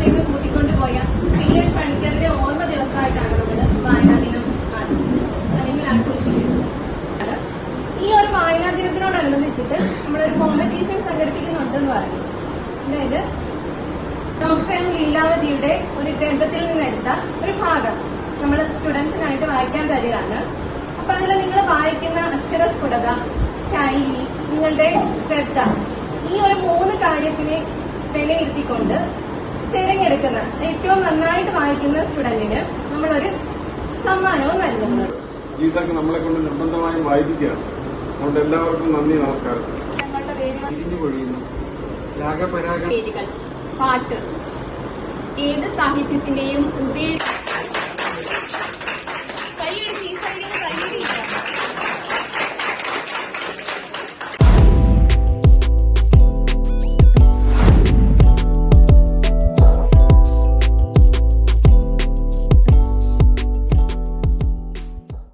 കാലത്തേക്ക് കൂട്ടിക്കൊണ്ടുപോയ PN പണിക്കരുടെ ഓർമ്മ ദിവസമായിട്ടാണ് നമ്മൾ വായനാ ദിനം അല്ലെങ്കിൽ ആഘോഷിക്കുന്നത്. ഈ ഒരു വായനാ ദിനത്തിനോടനുബന്ധിച്ചിട്ട് നമ്മളൊരു കോമ്പറ്റീഷൻ സംഘടിപ്പിക്കുന്നുണ്ടെന്ന് പറഞ്ഞു. അതായത് ഡോക്ടർ എം ലീലാവതിയുടെ ഒരു ഗ്രന്ഥത്തിൽ നിന്നെടുത്ത ഒരു ഭാഗം നമ്മൾ സ്റ്റുഡൻസിനായിട്ട് വായിക്കാൻ തരികയാണ്. അപ്പൊ അതിൽ നിങ്ങൾ വായിക്കുന്ന അക്ഷരസ്ഫുടത, ശൈലി, നിങ്ങളുടെ ശ്രദ്ധ, ഈ ഒരു 3 കാര്യത്തിനെ വിലയിരുത്തിക്കൊണ്ട് തിരഞ്ഞെടുക്കുന്ന ഏറ്റവും നന്നായിട്ട് വായിക്കുന്ന സ്റ്റുഡന്റിന് നമ്മളൊരു സമ്മാനവും നൽകുന്നത്. ഇതൊക്കെ നമ്മളെ കൊണ്ട് നിർബന്ധമായും വായിപ്പിക്കുകയാണ്. അതുകൊണ്ട് എല്ലാവർക്കും നന്ദി, നമസ്കാരം. ഞങ്ങളുടെ പേരുകൾ, രാഗപരാഗ, പാട്ട്, ഏത് സാഹിത്യത്തിന്റെയും